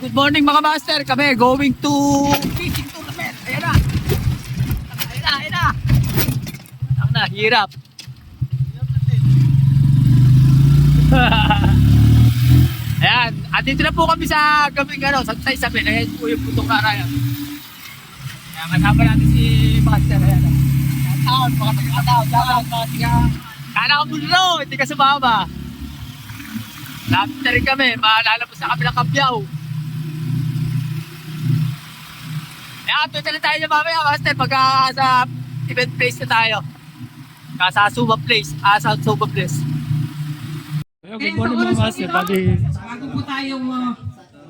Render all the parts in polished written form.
Good morning mga master. Kami going to fishing tournament. Ayan na. Ayan na. Ang nahirap. Ayan. At dito na po kami sa gabing sa Isabel. Ayan po yung putong karayan. Ayan, kasama natin si master. Ayan na. Taon, mga taon. Kala ko mulo, hindi ka sumama. Lapit na rin kami, malalabas na kami ng Kabyaw. Ayan, tuloy na tayo na mamaya, master, pagka sa event place na tayo. Sa Suba Place, sa Suba Place. Good morning mga master, bago po tayong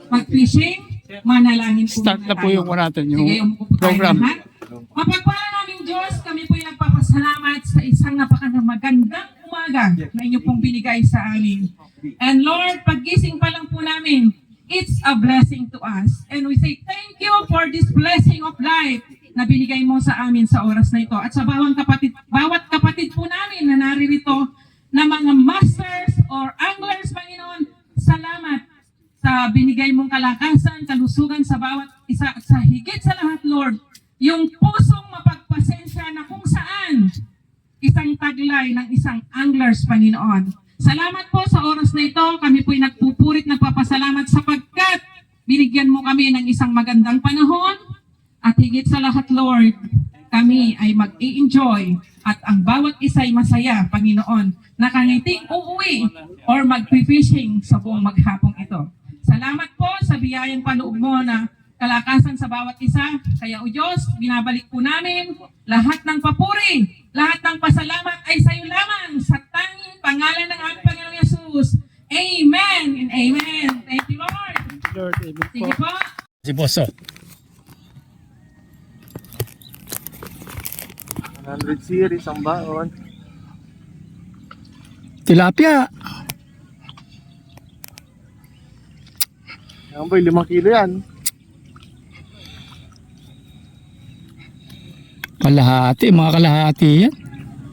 mag-fishing, manalangin po Start na tayo. po yung natin, yung Sige, umupo po tayo program. lahat. Mapagpala namin Diyos, kami po yung nagpapasalamat sa isang napakagandang umaga na inyo pong binigay sa amin. And Lord, paggising pa lang po namin, it's a blessing to us. And we say thank you for this blessing of life na binigay mo sa amin sa oras na ito. At sa bawat kapatid po namin na naririto na mga masters or anglers, Panginoon, salamat sa binigay mong kalakasan, kalusugan sa bawat isa at sa higit sa lahat, Lord, yung pusong mapagpasensya na kung saan isang taglay ng isang anglers, Panginoon. Salamat po sa oras na ito. Kami po'y nagpupurit, nagpapasalamat sapagkat binigyan mo kami ng isang magandang panahon at higit sa lahat, Lord, kami ay mag-i-enjoy at ang bawat isa ay masaya, Panginoon, nakangiting uuwi or mag-fishing sa buong maghapong ito. Salamat po sa biyayang paloob mo na kalakasan sa bawat isa. Kaya o Diyos, binabalik po namin lahat ng papuri, lahat ng pasalamat ay sa iyo lamang sa tanging pangalan ng aming Panginoong Yesus. Amen and amen. Thank you, Lord. Lord, amen Sige po. Si Bosso. 100 series ang baon. Tilapia. Yan boy, 5 kilo yan. Kalahati, mga kalahati yan.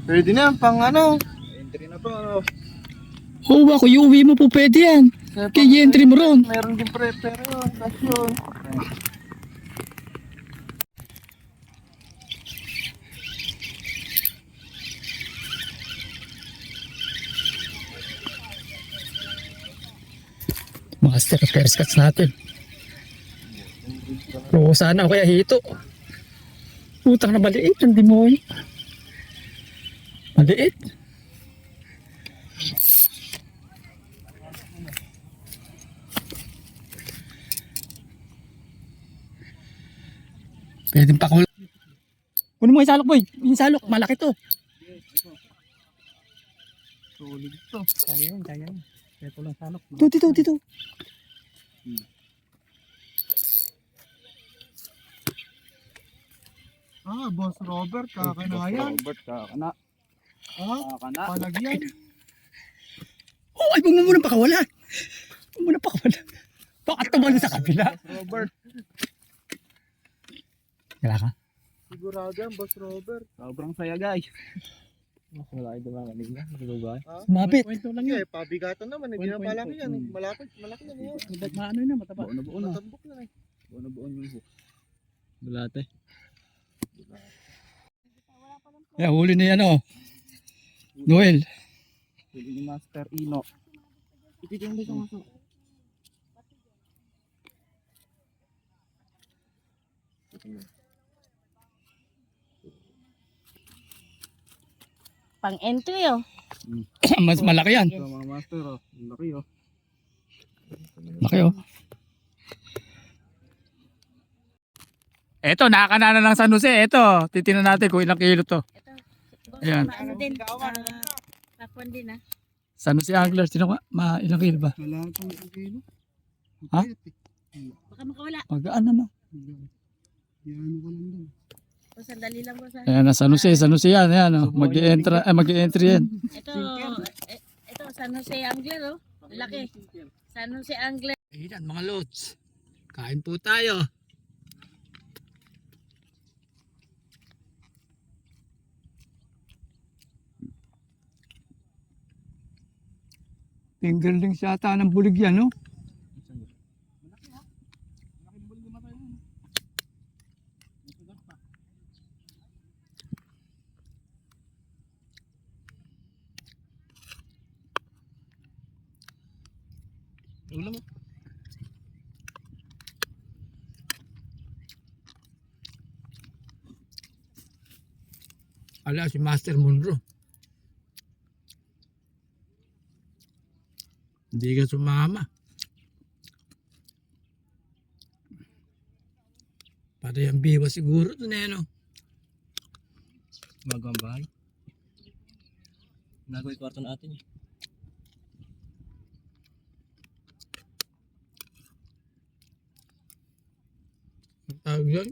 Pwede na yan, pang ano. Entry na to. Ano. Oo, ako yung uwi mo po pwede yan. Kaya entry mo ron. Meron din prepare yun. Cash yun. Master of first cuts natin. Oo, sana o kaya hito. Utang na maliit, ang demonyo. Maliit. Pwedeng pakawala. Kunin mo yung salok, boy. Yung salok, malaki to. Solid ito. Kaya yun, kaya yun. Ito lang salok. Dito. Ah, Boss Robert, kakanayan. Robert, kakana. Ah, Kakana. palagyan. Oh, ay, huwag mo munang pakawalan. Huwag mo munang pakawalan. Baka tumalo sa kabila. Robert. Kala ka? Sigurado yan, Boss Robert. Sobrang saya guys. Wala kayo diba kanina? Diba? Mapit. Kwento lang Eh, pabigatan naman. Hindi na palaki yan. Malapit, malaki na yan. Maano na, mataba. Buo na buo na. Matambok na eh. Buo na buo yung hook. Bulate. Yeah, huli na yan, oh. Noel. Pwede ni Master Ino. Ititin dito nga. Pang entry oh. Mas malaki yan. Ito mga master oh. Ang laki oh. Laki, oh. Eto, nakakanana ng San Jose. Eto, titingnan natin kung ilang kilo to. Ayan. Ano din, takwan din ah. San Jose Anglers, ilang kilo ba? Wala pang kilo. Ha? Baka makawala. Pag-aan na. Yan ko lang daw. O sandali lang po sa. Ayan na, San Jose yan. Ayan, oh. Mag-i-entry yan. Ito San Jose Angler oh. Laki. San Jose Angler. Ayan, mga loads. Kain po tayo. Fingerlings yata ng bulig yan, no? Ala, si Master Munro. Hindi ka sumama. Para yung biwa siguro doon eh, no? Magawang bahay. Nagawa yung kwarto natin eh. Ang tawag yun?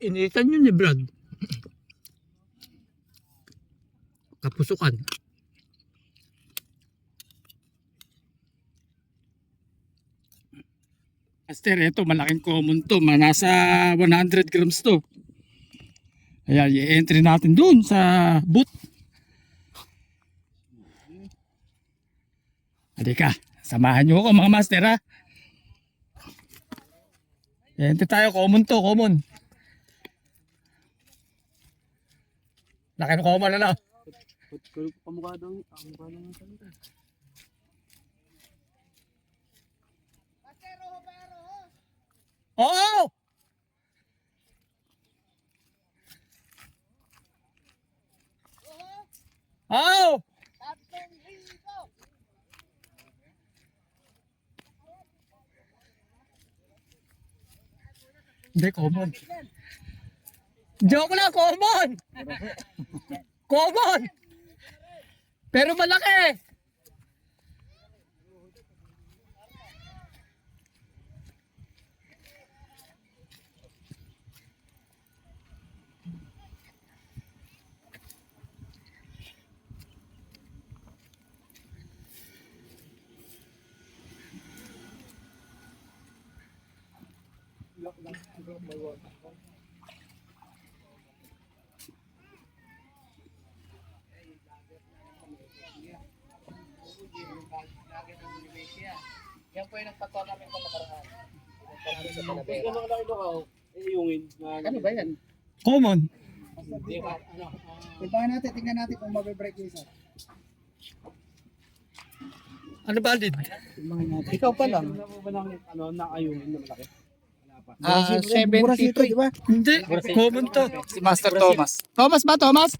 Initan yun ni Brad. Kapusukan. Master, ito malaking common to. Nasa 100 grams to. Ayan, i-entry natin dun sa boot. Halika, samahan nyo ako mga master ha. Entry tayo, common to, common. Laki ng common ano. Kamukha daw, ang mukha lang ng salita. Oo! Oo! Hindi, common. Joke lang, common! Common! Pero malaki! Yan po yung nagpatuwa namin kung nakaraan. Kung ano kalaki ka, iiyungin. Ano ba yan? Common. Tignan natin, tignan natin kung mabe-break yung isa. Ano ba, Lid? Ikaw pa lang. Nakayungin na malaki. 70 to. di ba? Hindi, common to. Si Master Thomas. Thomas ba, Thomas?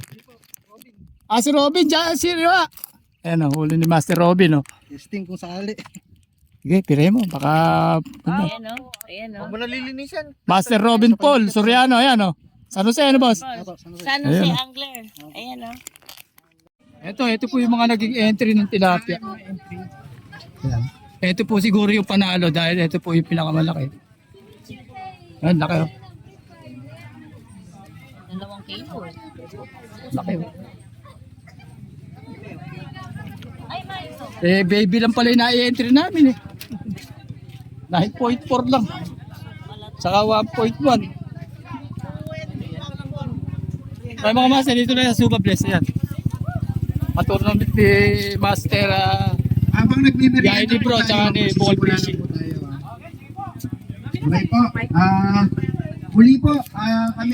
Si Robin, dyan, si Riwa. Ayan o, huli ni Master Robin o. Testing kung sakali. Sige, pire mo, baka... Ayan o. Ayan o. Huwag mo nalilinisan. Master Robin Paul, Soriano, ayan o. San Jose, ano boss? San Jose Angler. Ayan o. Ito po yung mga naging entry ng tilapia. Ayan. Ito po siguro yung panalo dahil ito po yung pinakamalaki. Ayan, laki o. 2 kilo. Laki o. Ay, may ito. Baby lang pala yung na-entry namin eh. 9.4 lang. Saka 1.1. Ay mga master, dito na yung Suba Bless. Ayan. Tournament ni Master Habang Yahay ni Bro, tsaka ni Ball Fishing. Okay po. Huli po, kami